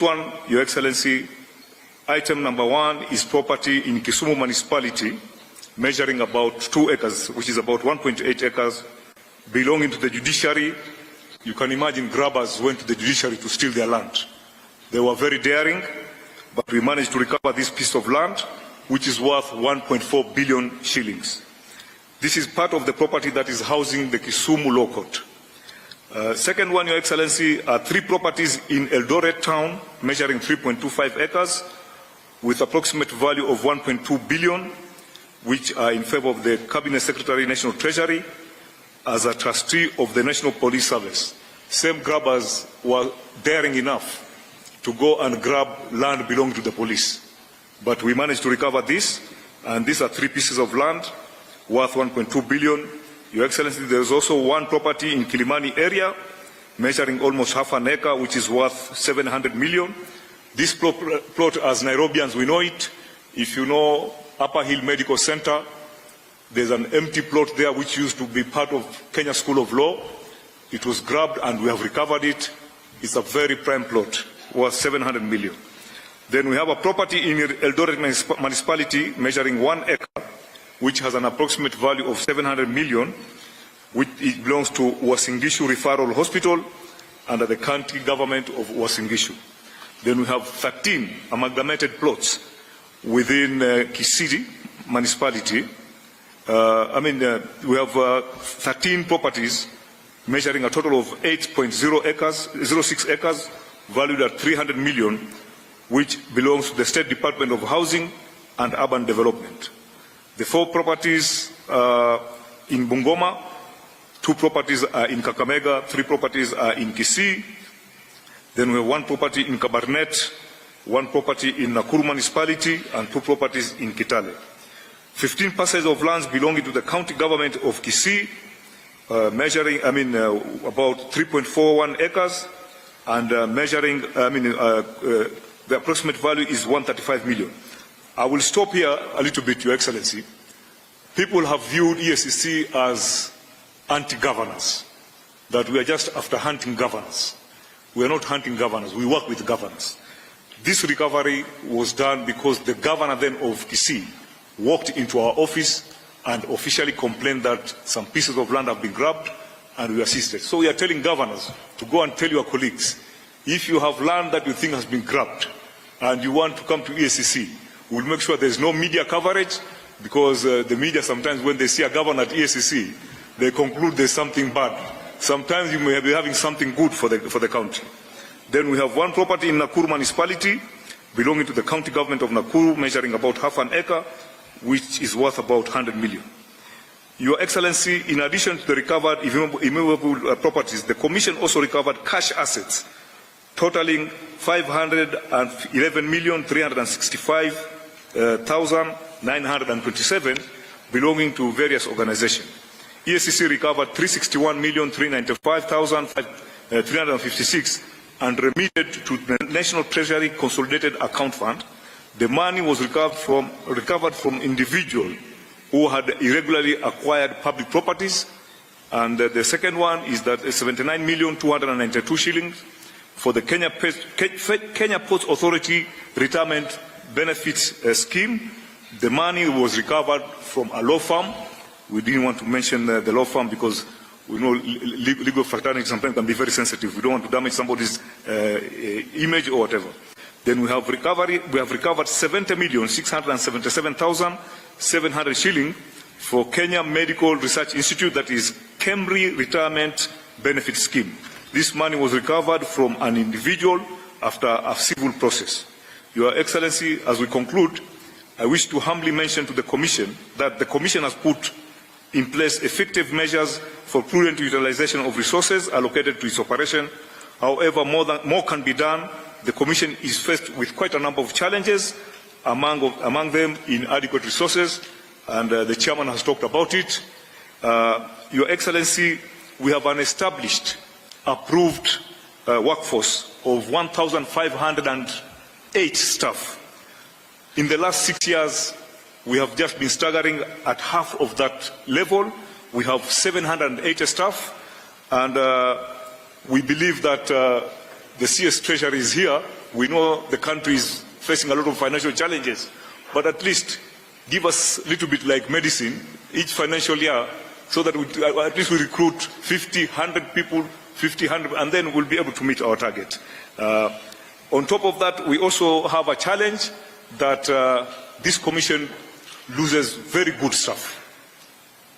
one, Your Excellency, item number 1 is property in Kisumu municipality measuring about 2 acres, which is about 1.8 acres, belonging to the judiciary. You can imagine grabbers went to the judiciary to steal their land. They were very daring, but we managed to recover this piece of land, which is worth 1.4 billion shillings. This is part of the property that is housing the Kisumu Law Court. Second one, Your Excellency, are 3 properties in Eldoret town measuring 3.25 acres with approximate value of 1.2 billion, which are in favor of the Cabinet Secretary, National Treasury, as a trustee of the National Police Service. Same grabbers were daring enough to go and grab land belonging to the police. But we managed to recover this, and these are 3 pieces of land worth 1.2 billion. Your Excellency, there is also 1 property in Kilimani area measuring almost half an acre, which is worth 700 million. This plot, as Nairobians we know it, if you know Upper Hill Medical Center, there's an empty plot there which used to be part of Kenya School of Law. It was grabbed and we have recovered it. It's a very prime plot, worth 700 million. Then we have a property in Eldoret municipality measuring 1 acre, which has an approximate value of 700 million, which it belongs to Uasin Gishu Referral Hospital under the county government of Uasin Gishu. Then we have 13 amalgamated plots within Kisii municipality. We have 13 properties measuring a total of 8.06 acres, valued at 300 million, which belongs to the State Department of Housing and Urban Development. The 4 properties in Bungoma, 2 properties are in Kakamega, 3 properties are in Kisii. Then we have 1 property in Kabarnet, 1 property in Nakuru municipality, and 2 properties in Kitale. 15 parcels of lands belonging to the county government of Kisii, measuring, about 3.41 acres, and the approximate value is 135 million. I will stop here a little bit, Your Excellency. People have viewed EACC as anti-governance, that we are just after hunting governance. We are not hunting governors, we work with governors. This recovery was done because the governor then of Kisii walked into our office and officially complained that some pieces of land have been grabbed and we assisted. So we are telling governors to go and tell your colleagues, if you have land that you think has been grabbed and you want to come to EACC, we'll make sure there's no media coverage, because the media sometimes when they see a governor at EACC, they conclude there's something bad. Sometimes you may be having something good for the country. Then we have 1 property in Nakuru municipality belonging to the county government of Nakuru, measuring about half an acre, which is worth about 100 million. Your Excellency, in addition to the recovered immovable properties, the Commission also recovered cash assets totaling 511,365,927 belonging to various organizations. EACC recovered 361,395,356 and remitted to the National Treasury Consolidated Account Fund. The money was recovered from individuals who had irregularly acquired public properties. And the second one is that 79,292 shillings for the Kenya Ports Authority Retirement Benefits Scheme. The money was recovered from a law firm. We didn't want to mention the law firm because we know legal fraternity sometimes can be very sensitive. We don't want to damage somebody's image or whatever. Then we have recovered 70,677,700 shillings for Kenya Medical Research Institute, that is KEMRI Retirement Benefit Scheme. This money was recovered from an individual after a civil process. Your Excellency, as we conclude, I wish to humbly mention to the Commission that the Commission has put in place effective measures for prudent utilization of resources allocated to its operation. However, more can be done. The Commission is faced with quite a number of challenges, among them inadequate resources, and the Chairman has talked about it. Your Excellency, we have an established, approved workforce of 1,508 staff. In the last 6 years, we have just been staggering at half of that level. We have 780 staff, and we believe that the CS Treasury is here We know the country is facing a lot of financial challenges, but at least give us a little bit like medicine each financial year, so that at least we recruit 50, 100 people, 50, 100, and then we'll be able to meet our target. On top of that, we also have a challenge that this commission loses very good staff.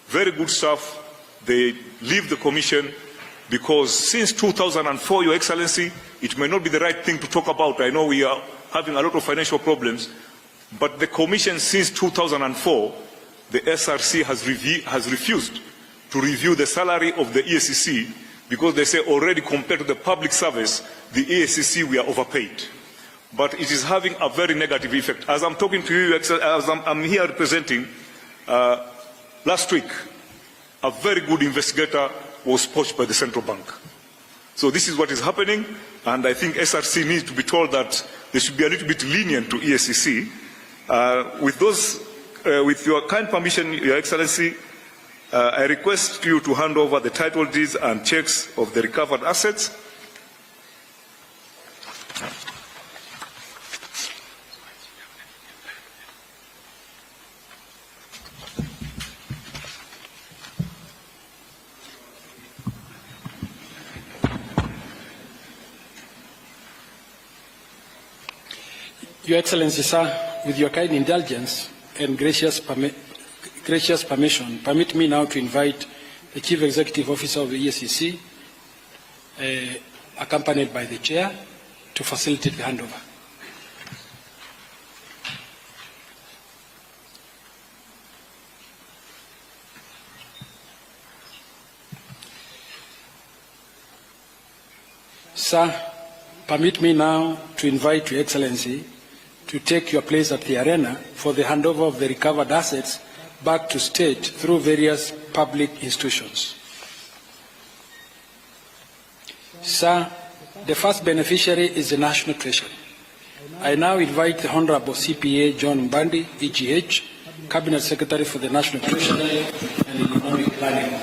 Very good staff. They leave the commission because since 2004, Your Excellency, it may not be the right thing to talk about. I know we are having a lot of financial problems, but the commission since 2004, the SRC has refused to review the salary of the EACC because they say already compared to the public service, the EACC, we are overpaid. But it is having a very negative effect. As I'm talking to you, as I'm here representing, last week, a very good investigator was poached by the central bank. So this is what is happening, and I think SRC needs to be told that they should be a little bit lenient to EACC. With your kind permission, Your Excellency, I request you to hand over the title deeds and checks of the recovered assets. Your Excellency, sir, with your kind indulgence and gracious permission, permit me now to invite the Chief Executive Officer of the EACC, accompanied by the Chair, to facilitate the handover. Sir, permit me now to invite Your Excellency to take your place at the arena for the handover of the recovered assets back to state through various public institutions. Sir, the first beneficiary is the National Treasury. I now invite the Honorable CPA John Mbandi, EGH, Cabinet Secretary for the National Treasury and Economic Planning.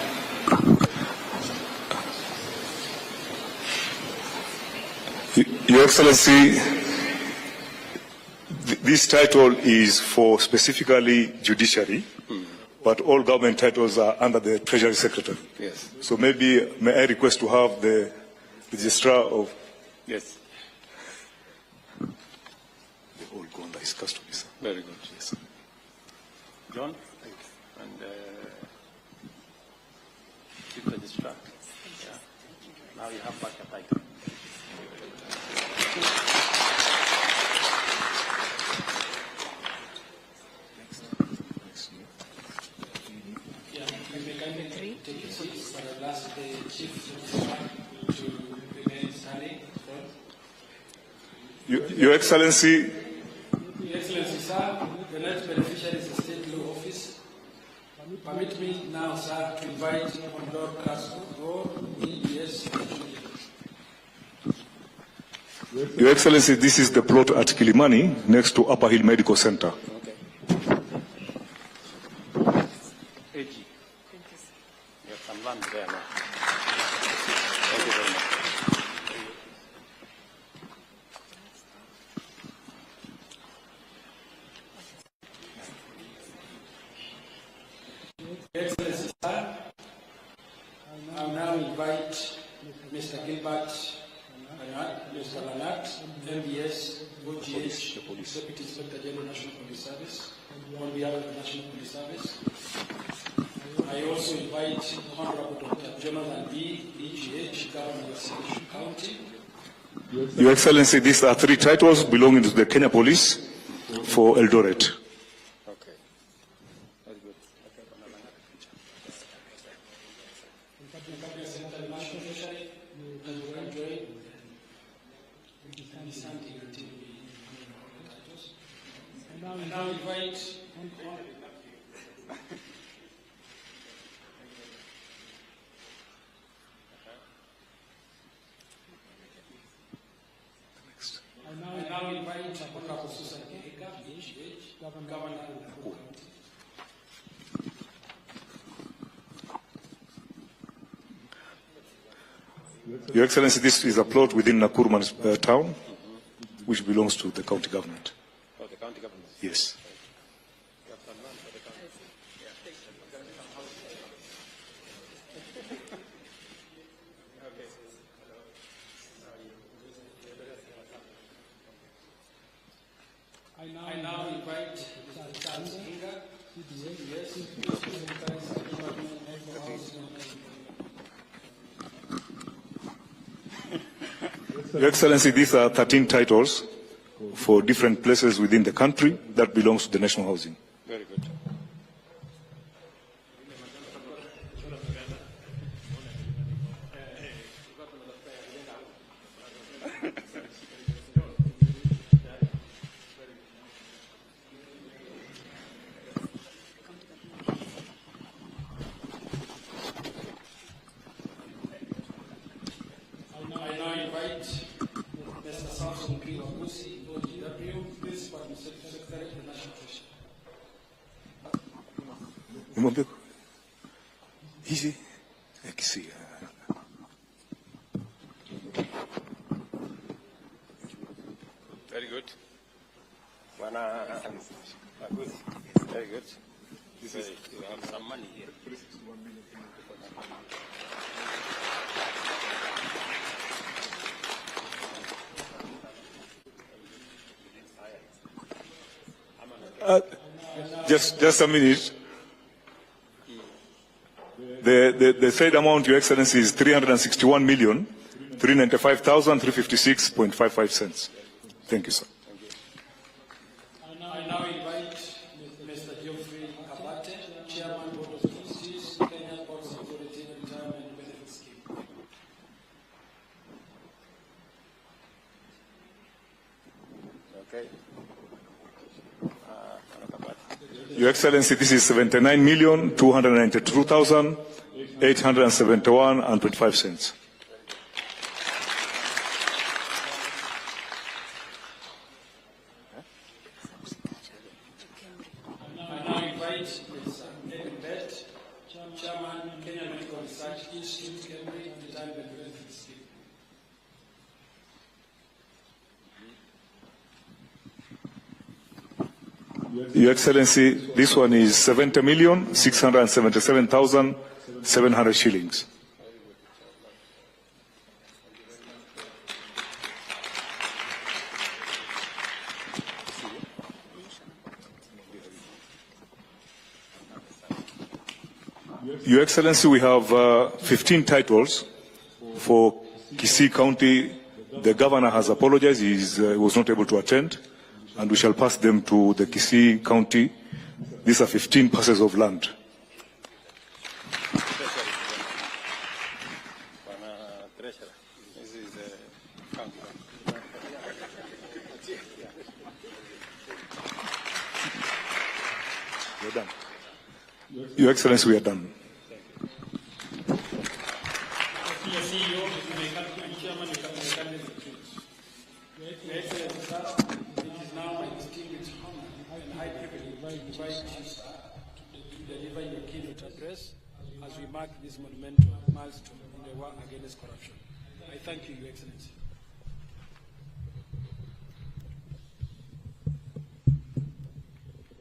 Your Excellency, this title is for specifically judiciary, but all government titles are under the Treasury Secretary. Yes. So maybe, may I request to have the registrar of... Yes. They all go under his custody, sir. Very good. Yes. John? And Chief Registrar. Yeah. Now you have back your title. Your Excellency. Your Excellency, sir, the next beneficiary is the State Law Office. Permit me now, sir, to invite Honorable Casco, EES. Your Excellency, this is the plot at Kilimani, next to Upper Hill Medical Center. Okay. AG. You have some land there now. Thank you very much. Excellency, sir, I now invite Mr. Gilbert, Mr. Lanat, MBS, OGH, Deputy Inspector General National Police Service, on behalf of the National Police Service. I also invite Honorable Dr. Jonathan B., EGH, Governor of County. Your Excellency, these are 3 titles belonging to the Kenya Police for Eldoret. Okay. Very good. And now invite Honorable Susan Kehika, EGH, Governor of County. Your Excellency, this is a plot within Nakuru town, which belongs to the county government. Oh, the county government. Yes. I now invite Charles Hinga, CDS, Your Excellency, these are 13 titles for different places within the country that belongs to the national housing. Very good. I now invite Mr. Samson P. Wabusi, OGW, Principal Secretary of the National Treasury. Easy. I can see. Very good. Good. Very good. You have some money here. Just a minute. The said amount, Your Excellency, is 361,395,356.55 cents. Thank you, sir. I now invite Mr. Geoffrey Kabate, Chairman Board of Trustees, Kenya Port Authority Retirement Benefit Scheme. Okay. Your Excellency, this is 79,292,871.25 cents. I now invite Mr. David Bett, Chairman, Kenya Medical Research Institute, Cambridge Retirement Benefit Scheme. Your Excellency, this one is 70,677,700 shillings. Your Excellency, we have 15 titles for Kisii County. The governor has apologized. He was not able to attend, and we shall pass them to the Kisii County. These are 15 parcels of land. This is the county. We're done. Your Excellency, we are done. Deliver your keynote address as we mark this monumental milestone in the war against corruption. I thank you, Your Excellency.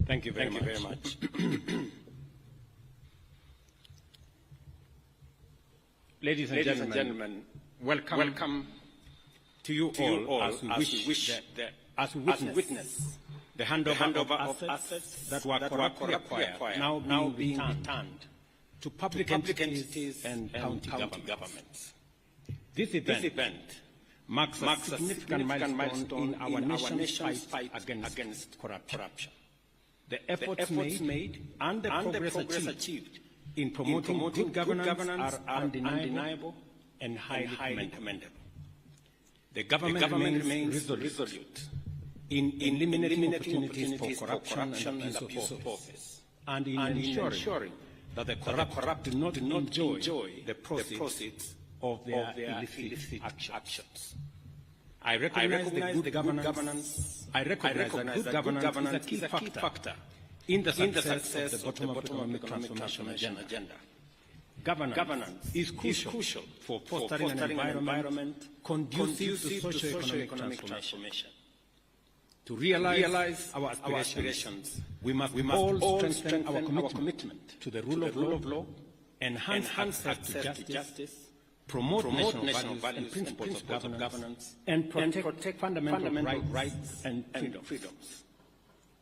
Thank you very much. Ladies and gentlemen, welcome to you all as we witness the handover of assets that were corruptly acquired, now being returned to public entities and county governments. This event marks a significant milestone in our nation's fight against corruption. The efforts made and the progress achieved in promoting good governance are undeniable and highly commendable. The government remains resolute in eliminating opportunities for corruption and abuse of office, and in ensuring that the corrupt do not enjoy the proceeds of their illicit actions. I recognize that good governance is a key factor in the success of the bottom-up economic transformation agenda. Governance is crucial for fostering an environment conducive to socio-economic transformation. To realize our aspirations, we must all strengthen our commitment to the rule of law, enhance access to justice, promote national values and principles of governance, and protect fundamental rights and freedoms.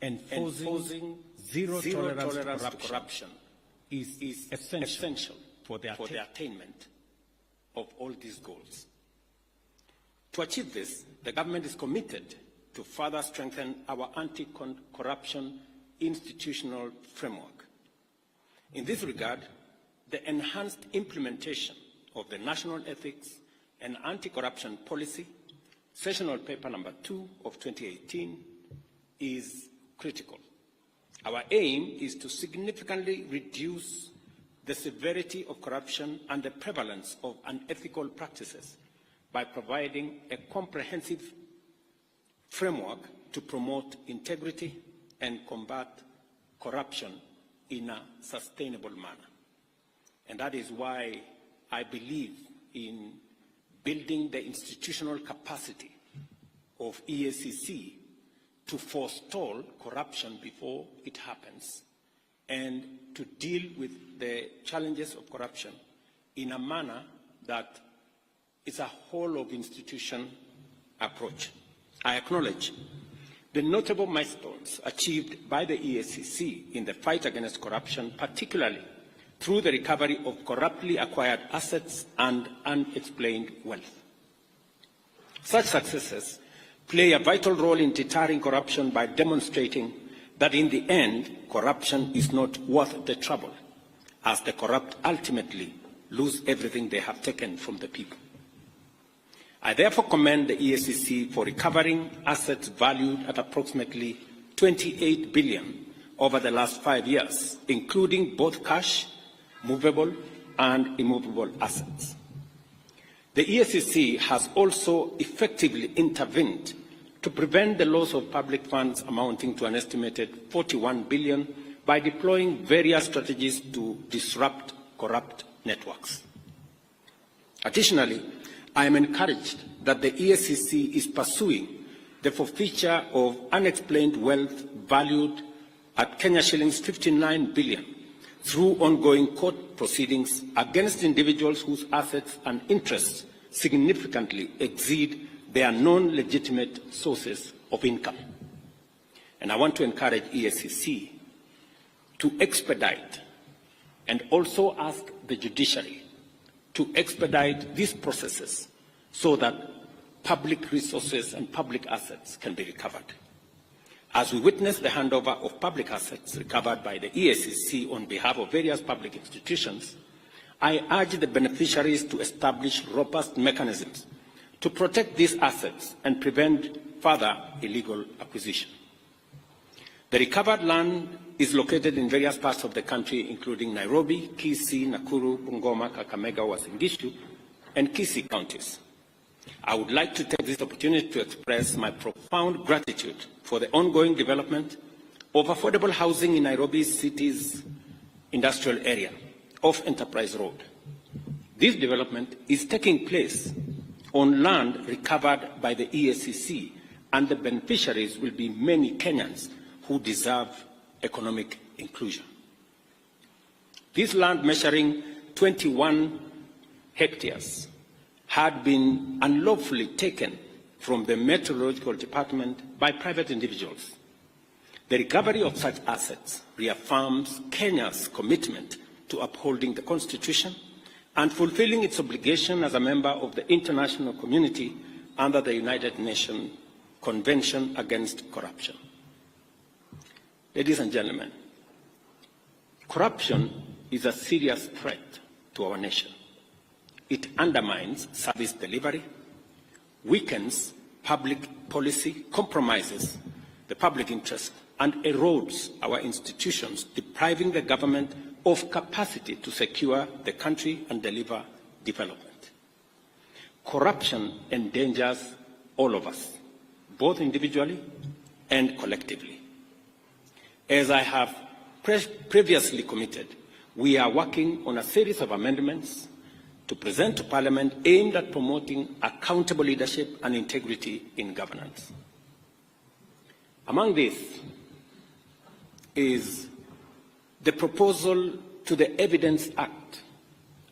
Enforcing zero tolerance to corruption is essential for the attainment of all these goals. To achieve this, the government is committed to further strengthen our anti-corruption institutional framework. In this regard, the enhanced implementation of the National Ethics and Anti-Corruption Policy, Sessional Paper Number 2 of 2018, is critical. Our aim is to significantly reduce the severity of corruption and the prevalence of unethical practices by providing a comprehensive framework to promote integrity and combat corruption in a sustainable manner. And that is why I believe in building the institutional capacity of EACC to forestall corruption before it happens and to deal with the challenges of corruption in a manner that is a whole of institution approach. I acknowledge the notable milestones achieved by the EACC in the fight against corruption, particularly through the recovery of corruptly acquired assets and unexplained wealth. Such successes play a vital role in deterring corruption by demonstrating that in the end, corruption is not worth the trouble, as the corrupt ultimately lose everything they have taken from the people. I therefore commend the EACC for recovering assets valued at approximately 28 billion over the last 5 years, including both cash, movable and immovable assets. The EACC has also effectively intervened to prevent the loss of public funds amounting to an estimated 41 billion by deploying various strategies to disrupt corrupt networks. Additionally, I am encouraged that the EACC is pursuing the forfeiture of unexplained wealth valued at Kenya shillings 59 billion through ongoing court proceedings against individuals whose assets and interests significantly exceed their non-legitimate sources of income. And I want to encourage EACC to expedite and also ask the judiciary to expedite these processes so that public resources and public assets can be recovered. As we witness the handover of public assets recovered by the EACC on behalf of various public institutions, I urge the beneficiaries to establish robust mechanisms to protect these assets and prevent further illegal acquisition. The recovered land is located in various parts of the country, including Nairobi, Kisii, Nakuru, Bungoma, Kakamega, Uasin Gishu, and Kisii counties. I would like to take this opportunity to express my profound gratitude for the ongoing development of affordable housing in Nairobi city's industrial area off Enterprise Road. This development is taking place on land recovered by the EACC, and the beneficiaries will be many Kenyans who deserve economic inclusion. This land, measuring 21 hectares, had been unlawfully taken from the Meteorological Department by private individuals. The recovery of such assets reaffirms Kenya's commitment to upholding the Constitution and fulfilling its obligation as a member of the international community under the United Nations Convention Against Corruption. Ladies and gentlemen, corruption is a serious threat to our nation. It undermines service delivery, weakens public policy, compromises the public interest, and erodes our institutions, depriving the government of capacity to secure the country and deliver development. Corruption endangers all of us, both individually and collectively. As I have previously committed, we are working on a series of amendments to present to Parliament aimed at promoting accountable leadership and integrity in governance. Among these is the proposal to the Evidence Act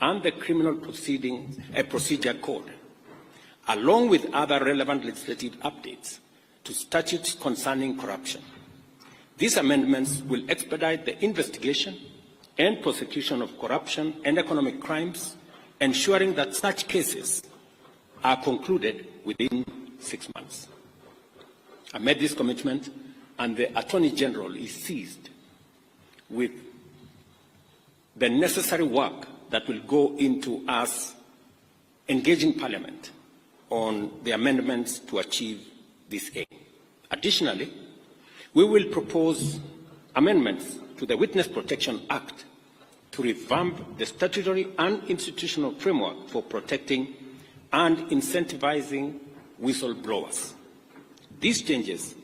and the Criminal Procedure Code, along with other relevant legislative updates to statutes concerning corruption. These amendments will expedite the investigation and prosecution of corruption and economic crimes, ensuring that such cases are concluded within 6 months. I made this commitment, and the Attorney General is seized with the necessary work that will go into us engaging Parliament on the amendments to achieve this aim. Additionally, we will propose amendments to the Witness Protection Act to revamp the statutory and institutional framework for protecting and incentivizing whistleblowers. These changes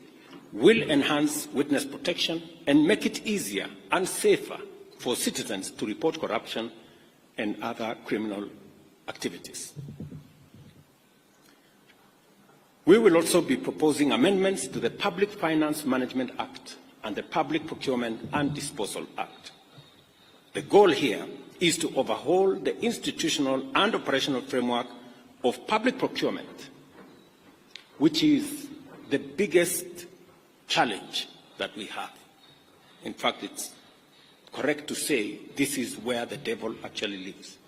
will enhance witness protection and make it easier and safer for citizens to report corruption and other criminal activities. We will also be proposing amendments to the Public Finance Management Act and the Public Procurement and Disposal Act. The goal here is to overhaul the institutional and operational framework of public procurement, which is the biggest challenge that we have. In fact, it's correct to say this is where the devil actually lives,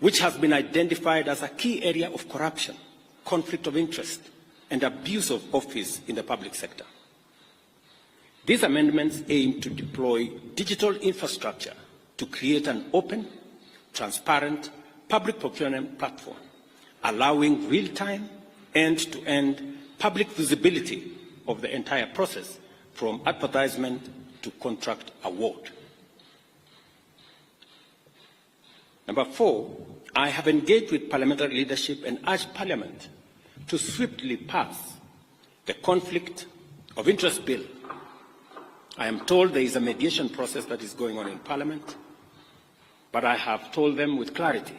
which has been identified as a key area of corruption, conflict of interest, and abuse of office in the public sector. These amendments aim to deploy digital infrastructure to create an open, transparent public procurement platform, allowing real-time, end-to-end public visibility of the entire process, from advertisement to contract award. Number 4, I have engaged with parliamentary leadership and urged Parliament to swiftly pass the Conflict of Interest Bill. I am told there is a mediation process that is going on in Parliament, but I have told them with clarity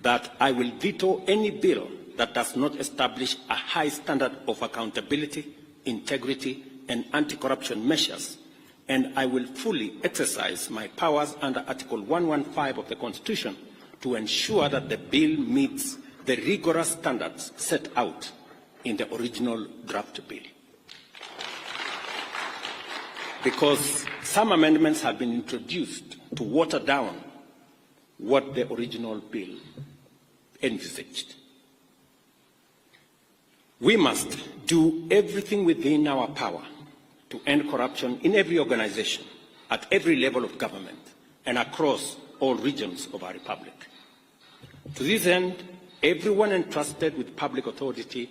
that I will veto any bill that does not establish a high standard of accountability, integrity, and anti-corruption measures, and I will fully exercise my powers under Article 115 of the Constitution to ensure that the bill meets the rigorous standards set out in the original draft bill. Because some amendments have been introduced to water down what the original bill envisaged. We must do everything within our power to end corruption in every organization, at every level of government, and across all regions of our republic. To this end, everyone entrusted with public authority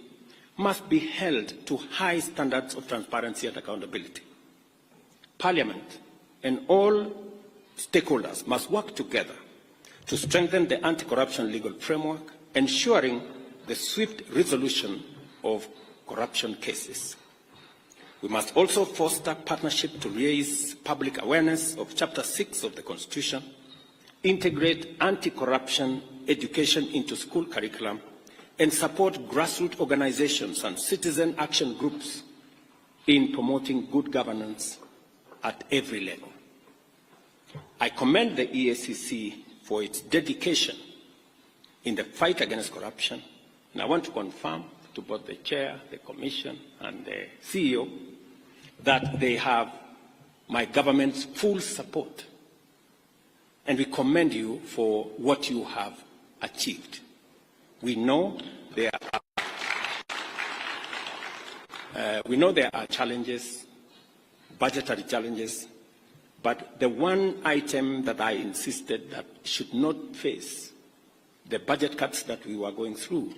must be held to high standards of transparency and accountability. Parliament and all stakeholders must work together to strengthen the anti-corruption legal framework, ensuring the swift resolution of corruption cases. We must also foster partnership to raise public awareness of Chapter 6 of the Constitution, integrate anti-corruption education into school curriculum, and support grassroots organizations and citizen action groups in promoting good governance at every level. I commend the EACC for its dedication in the fight against corruption, and I want to confirm to both the Chair, the Commission, and the CEO that they have my government's full support, and we commend you for what you have achieved. We know there are challenges, budgetary challenges, but the one item that I insisted that should not face the budget cuts that we were going through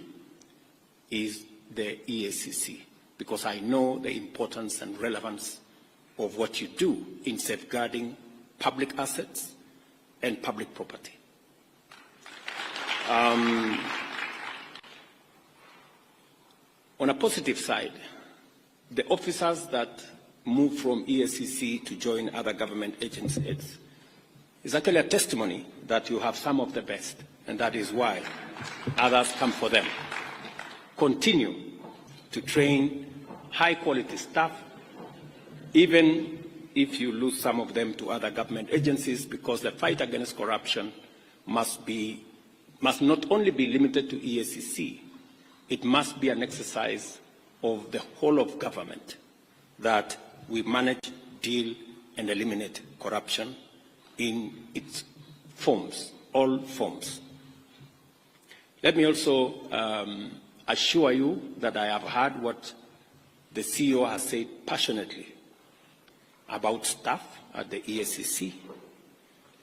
is the EACC, because I know the importance and relevance of what you do in safeguarding public assets and public property. On a positive side, the officers that move from EACC to join other government agencies is actually a testimony that you have some of the best, and that is why others come for them. Continue to train high-quality staff, even if you lose some of them to other government agencies, because the fight against corruption must not only be limited to EACC, it must be an exercise of the whole of government, that we manage, deal, and eliminate corruption in its forms, all forms. Let me also assure you that I have heard what the CEO has said passionately about staff at the EACC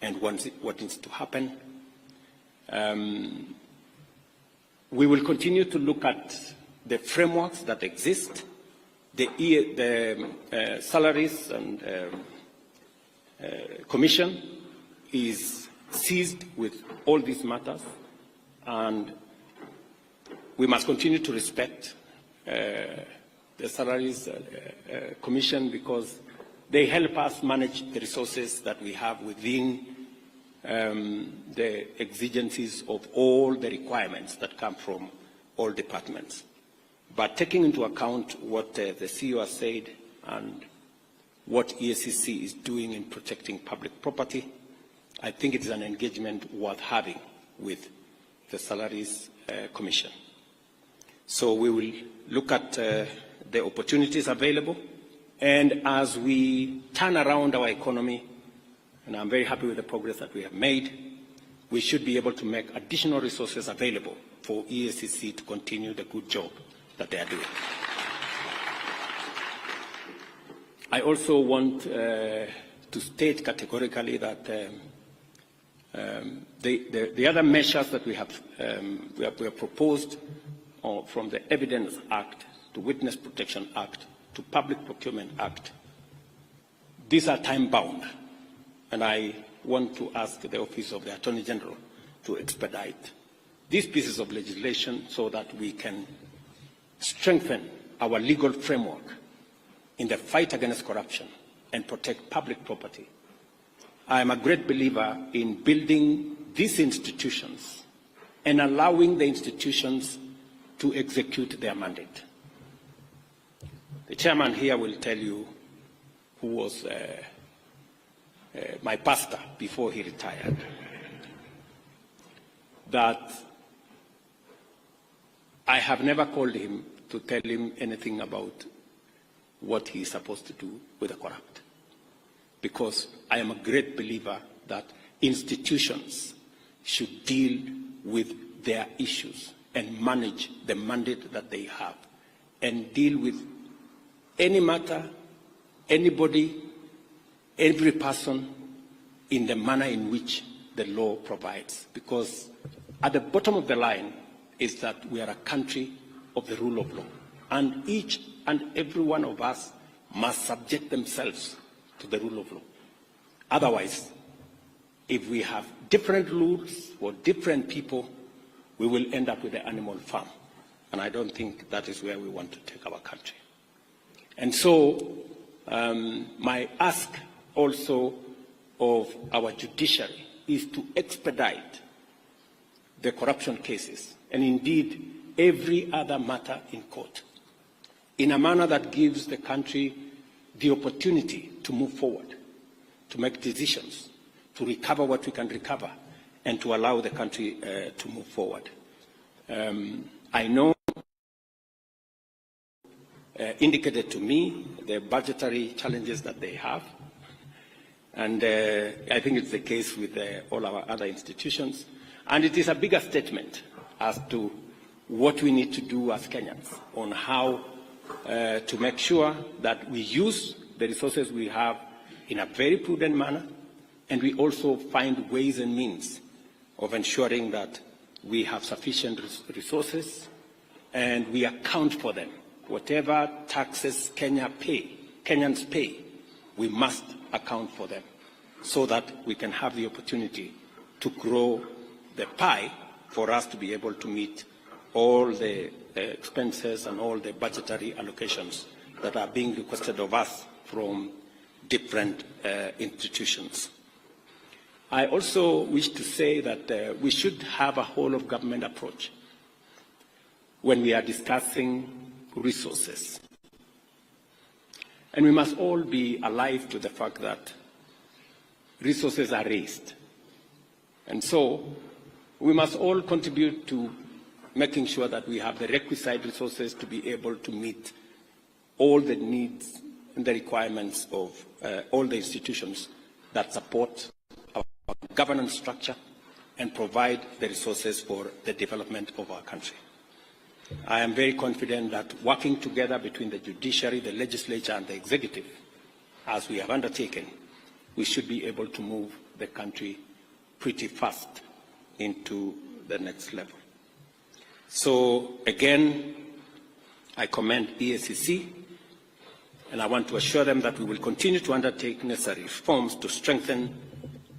and what needs to happen. We will continue to look at the frameworks that exist, the salaries and commission is seized with all these matters, and we must continue to respect the salaries commission, because they help us manage the resources that we have within the exigencies of all the requirements that come from all departments. But taking into account what the CEO has said and what EACC is doing in protecting public property, I think it is an engagement worth having with the Salaries Commission. So we will look at the opportunities available, and as we turn around our economy, and I'm very happy with the progress that we have made, we should be able to make additional resources available for EACC to continue the good job that they are doing. I also want to state categorically that the other measures that we have proposed, from the Evidence Act to Witness Protection Act to Public Procurement Act, these are time-bound, and I want to ask the Office of the Attorney General to expedite these pieces of legislation so that we can strengthen our legal framework in the fight against corruption and protect public property. I am a great believer in building these institutions and allowing the institutions to execute their mandate. The chairman here will tell you, who was my pastor before he retired, that I have never called him to tell him anything about what he is supposed to do with the corrupt, because I am a great believer that institutions should deal with their issues and manage the mandate that they have, and deal with any matter, anybody, every person in the manner in which the law provides. Because at the bottom of the line is that we are a country of the rule of law, and each and every one of us must subject themselves to the rule of law. Otherwise, if we have different rules for different people, we will end up with the animal farm. And I don't think that is where we want to take our country. And so my ask also of our judiciary is to expedite the corruption cases, and indeed every other matter in court, in a manner that gives the country the opportunity to move forward, to make decisions, to recover what we can recover, and to allow the country to move forward. I know indicated to me the budgetary challenges that they have, and I think it's the case with all our other institutions, and it is a bigger statement as to what we need to do as Kenyans on how to make sure that we use the resources we have in a very prudent manner, and we also find ways and means of ensuring that we have sufficient resources and we account for them. Whatever taxes Kenyans pay, we must account for them so that we can have the opportunity to grow the pie for us to be able to meet all the expenses and all the budgetary allocations that are being requested of us from different institutions. I also wish to say that we should have a whole-of-government approach when we are discussing resources. And we must all be alive to the fact that resources are raised. And so we must all contribute to making sure that we have the requisite resources to be able to meet all the needs and the requirements of all the institutions that support our governance structure and provide the resources for the development of our country. I am very confident that working together between the judiciary, the legislature, and the executive, as we have undertaken, we should be able to move the country pretty fast into the next level. So again, I commend EACC, and I want to assure them that we will continue to undertake necessary reforms to strengthen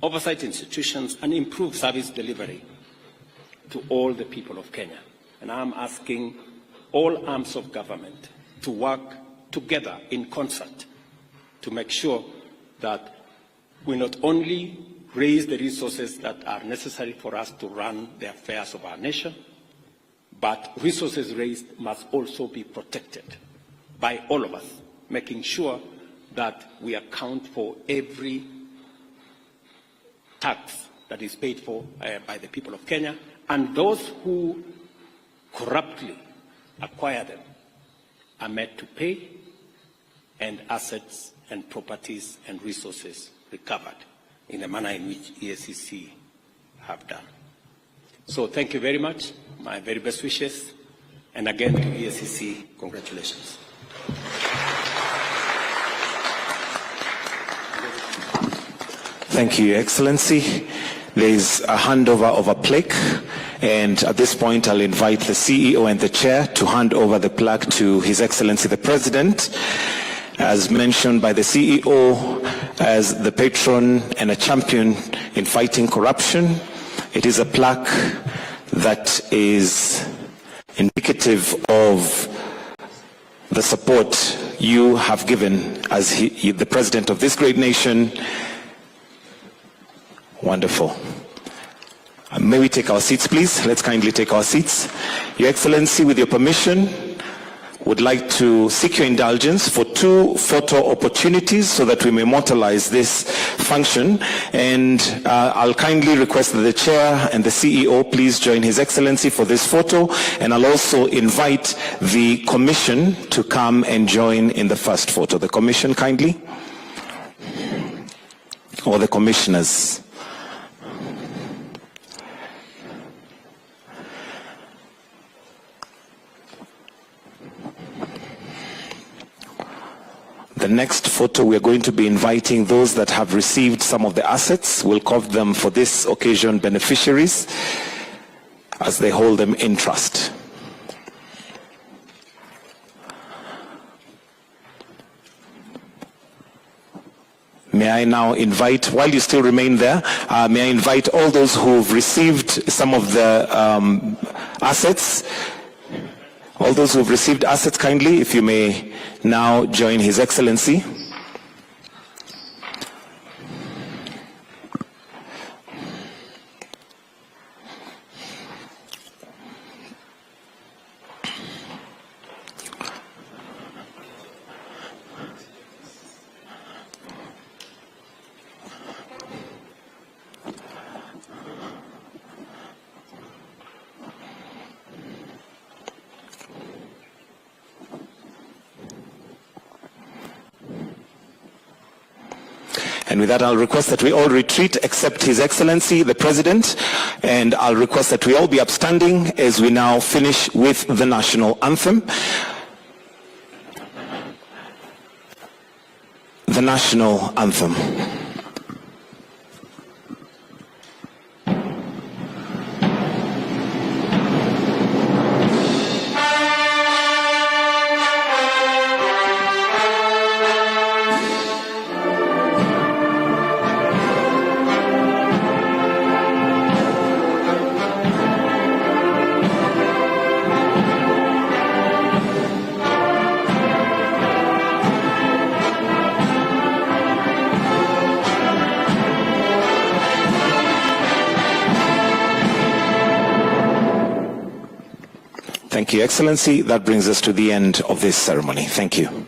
oversight institutions and improve service delivery to all the people of Kenya. And I'm asking all arms of government to work together in concert to make sure that we not only raise the resources that are necessary for us to run the affairs of our nation, but resources raised must also be protected by all of us, making sure that we account for every tax that is paid for by the people of Kenya, and those who corruptly acquire them are made to pay, and assets and properties and resources recovered in the manner in which EACC have done. So thank you very much. My very best wishes. And again to EACC, congratulations. Thank you, Your Excellency. There is a handover of a plaque, and at this point I'll invite the CEO and the Chair to hand over the plaque to His Excellency the President. As mentioned by the CEO, as the patron and a champion in fighting corruption, it is a plaque that is indicative of the support you have given as the President of this great nation. Wonderful. May we take our seats, please? Let's kindly take our seats. Your Excellency, with your permission, would like to seek your indulgence for 2 photo opportunities so that we may immortalize this function. And I'll kindly request that the Chair and the CEO please join His Excellency for this photo. And I'll also invite the Commission to come and join in the first photo. The Commission, kindly. Or the Commissioners. The next photo, we are going to be inviting those that have received some of the assets. We'll call them for this occasion beneficiaries as they hold them in trust. May I now invite, while you still remain there, may I invite all those who've received some of the assets. All those who've received assets, kindly, if you may now join His Excellency. And with that, I'll request that we all retreat except His Excellency, the President, and I'll request that we all be upstanding as we now finish with the national anthem. The national anthem. Thank you, Excellency. That brings us to the end of this ceremony. Thank you.